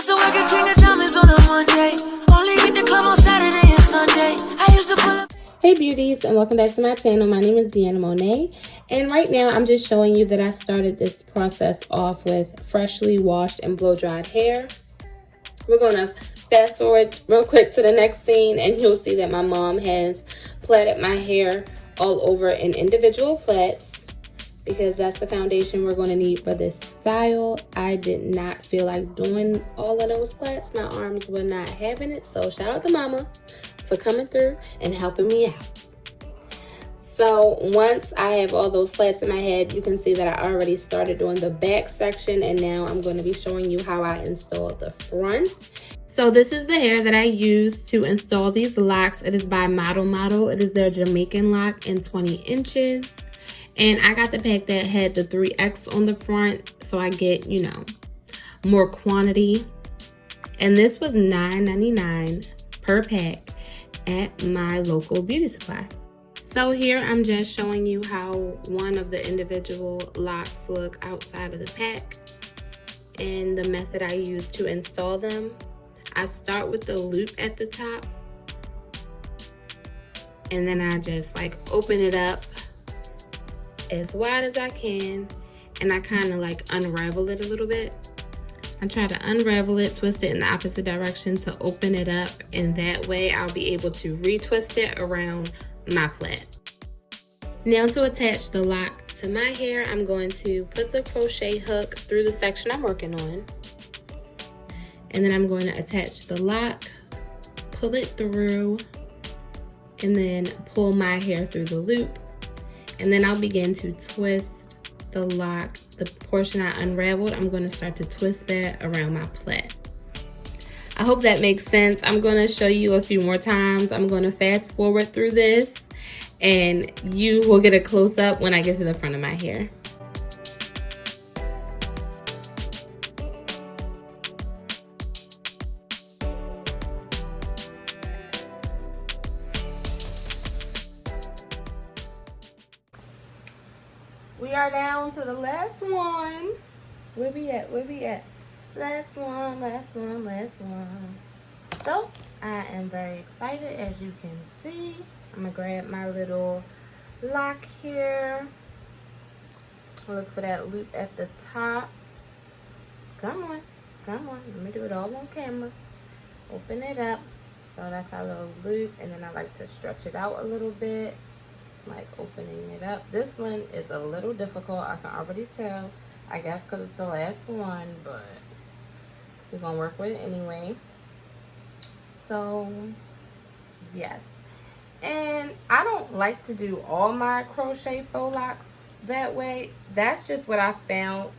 used to work at King of Diamonds on a Monday. Only hit the club on Saturday and Sunday. I used to pull up. Hey beauties, and welcome back to my channel. My name is Deanna Monet, and right now I'm just showing you that I started this process off with freshly washed and blow dried hair. We're gonna fast forward real quick to the next scene, and you'll see that my mom has plaited my hair all over in individual plaits because that's the foundation we're going to need for this style. I did not feel like doing all of those plaits. My arms were not having it, so shout out to mama for coming through and helping me out. So once I have all those plaits in my head, you can see that I already started doing the back section, and now I'm going to be showing you how I installed the front. So this is the hair that I used to install these locks. It is by Model. It is their Jamaican Loc in 20 inches. And I got the pack that had the 3X on the front, so I get, you know, more quantity. And this was $9.99 per pack at my local beauty supply. So here I'm just showing you how one of the individual locks look outside of the pack and the method I use to install them. I start with the loop at the top, and then I just like open it up as wide as I can, and I kind of like unravel it a little bit. I try to unravel it, twist it in the opposite direction to open it up, and that way I'll be able to retwist it around my plait. Now to attach the lock to my hair, I'm going to put the crochet hook through the section I'm working on. And then I'm going to attach the lock, pull it through, and then pull my hair through the loop. And then I'll begin to twist the lock, the portion I unraveled. I'm going to start to twist that around my plait. I hope that makes sense. I'm going to show you a few more times. I'm going to fast forward through this, and you will get a close up when I get to the front of my hair. We are down to the last one. Where we at? Last one. So, I am very excited, as you can see. I'm gonna grab my little lock here. Look for that loop at the top. Come on. Let me do it all on camera. Open it up. So that's our little loop, and then I like to stretch it out a little bit, like opening it up. This one is a little difficult, I can already tell. I guess because it's the last one, but we're gonna work with it anyway. So yes, and I don't like to do all my crochet faux locks that way. That's just what I found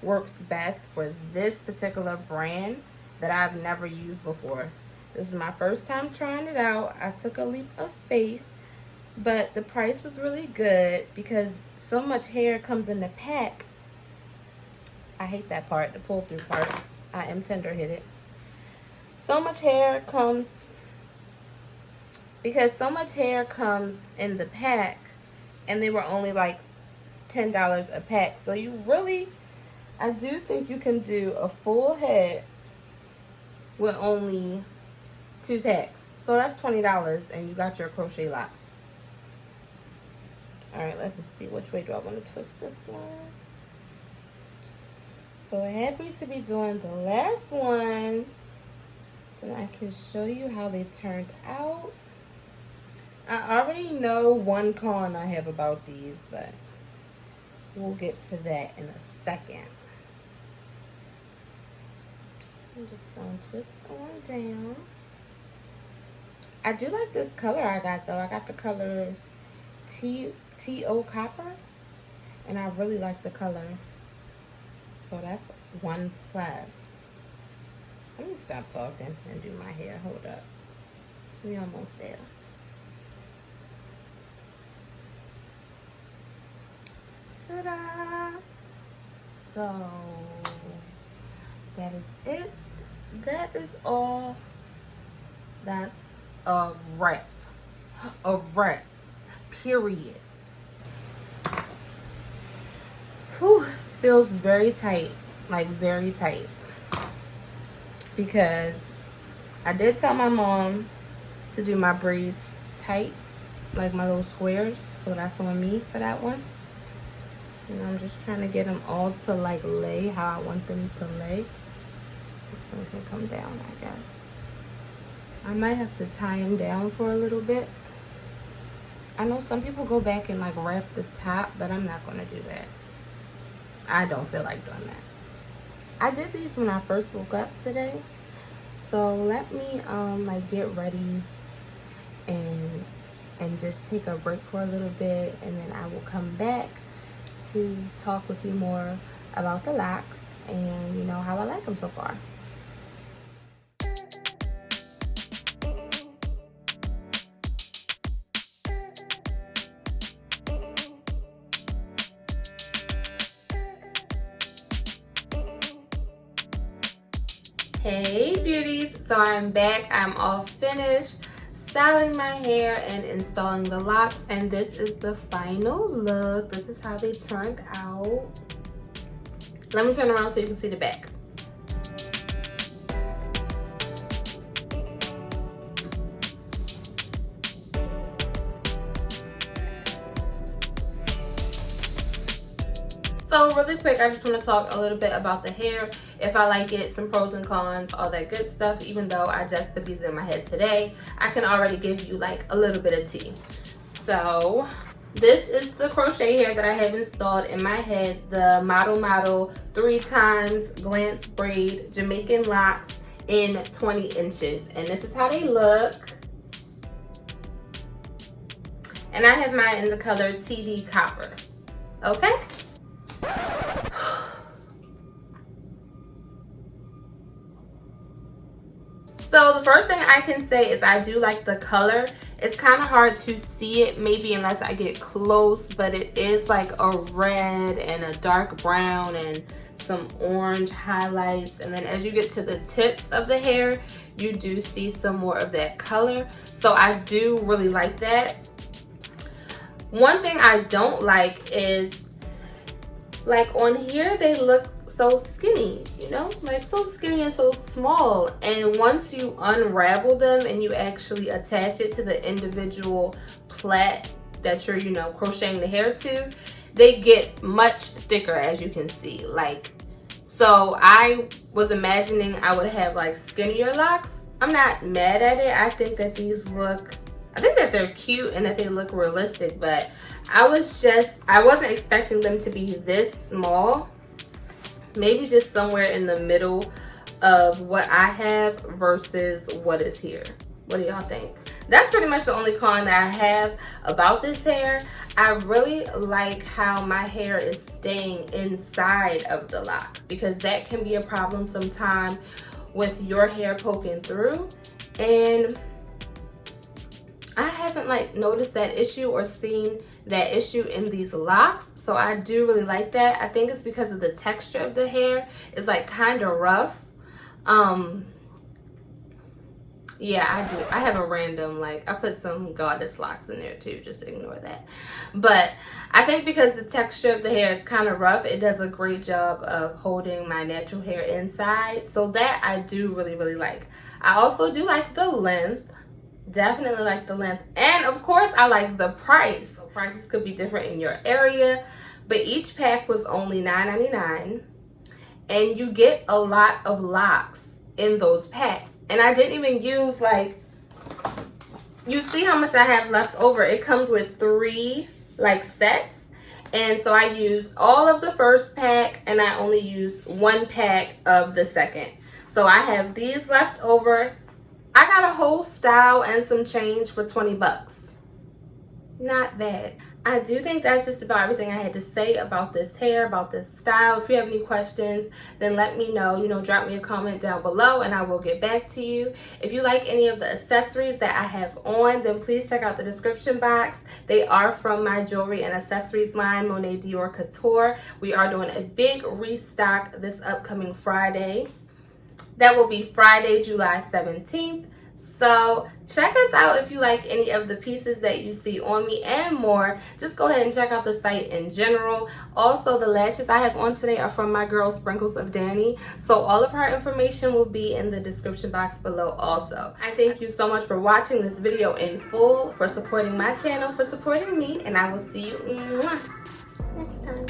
works best for this particular brand that I've never used before. This is my first time trying it out. I took a leap of faith, but the price was really good because so much hair comes in the pack. I hate that part, the pull through part. I am tender-headed. So much hair comes in the pack, and they were only like $10 a pack. So you really, I do think you can do a full head with only 2 packs. So that's $20, and you got your crochet locks. All right, let's see, which way do I want to twist this one? So happy to be doing the last one, and I can show you how they turned out. I already know one con I have about these, but we'll get to that in a second. I'm just going to twist on down. I do like this color I got, though. I got the color T.O. Copper, and I really like the color. So that's 1 plus. Let me stop talking and do my hair. Hold up. We almost there. Ta-da! So that is it. That is all. That's a wrap. A wrap. Period. Whew. Feels very tight. Like very tight. because I did tell my mom to do my braids tight, like my little squares. So that's on me for that one. And I'm just trying to get them all to like lay how I want them to lay. This one can come down, I guess. I might have to tie them down for a little bit. I know some people go back and like wrap the top, but I'm not gonna do that. I don't feel like doing that. I did these when I first woke up today. So let me like get ready and just take a break for a little bit, and then I will come back to talk with you more about the locks and you know how I like them so far. Hey beauties, so I'm back. I'm all finished styling my hair and installing the locks, and this is the final look. This is how they turned out. Let me turn around so you can see the back. So really quick, I just want to talk a little bit about the hair, if I like it, some pros and cons, all that good stuff. Even though I just put these in my head today, I can already give you like a little bit of tea. So this is the crochet hair that I have installed in my head, the Model 3x glance braid Jamaican Locs in 20 inches. And this is how they look. And I have mine in the color TD Copper. Okay? So the first thing I can say is I do like the color. It's kind of hard to see it maybe unless I get close, but it is like a red and a dark brown and some orange highlights. And then as you get to the tips of the hair, you do see some more of that color. So I do really like that. One thing I don't like is like on here they look so skinny, you know, like so skinny and so small. And once you unravel them and you actually attach it to the individual plait that you're, you know, crocheting the hair to, they get much thicker, as you can see. Like, so I was imagining I would have like skinnier locks. I'm not mad at it. I think that these look, I think that they're cute and that they look realistic, but I wasn't expecting them to be this small. Maybe just somewhere in the middle of what I have versus what is here. What do y'all think? That's pretty much the only con that I have about this hair. I really like how my hair is staying inside of the lock, because that can be a problem sometime with your hair poking through. And I haven't like noticed that issue or seen that issue in these locks. So I do really like that. I think it's because of the texture of the hair. It's like kind of rough. Yeah, I do. I have a random, like, I put some goddess locks in there too. Just ignore that. But I think because the texture of the hair is kind of rough, it does a great job of holding my natural hair inside. So that I do really, really like. I also do like the length. Definitely like the length. And of course, I like the price. So prices could be different in your area, but each pack was only $9.99. And you get a lot of locks in those packs. And I didn't even use, like, you see how much I have left over. It comes with 3 like sets. And so I used all of the first pack and I only used 1 pack of the second. So I have these left over. I got a whole style and some change for 20 bucks. Not bad. I do think that's just about everything I had to say about this hair, about this style. If you have any questions, then let me know. You know, drop me a comment down below and I will get back to you. If you like any of the accessories that I have on, then please check out the description box. They are from my jewelry and accessories line, Monet Dior Couture. We are doing a big restock this upcoming Friday. That will be Friday, July 17th. So check us out if you like any of the pieces that you see on me and more. Just go ahead and check out the site in general. Also, the lashes I have on today are from my girl Sprinkles of Danny. So all of her information will be in the description box below also. I thank you so much for watching this video in full, for supporting my channel, for supporting me, and I will see you next time.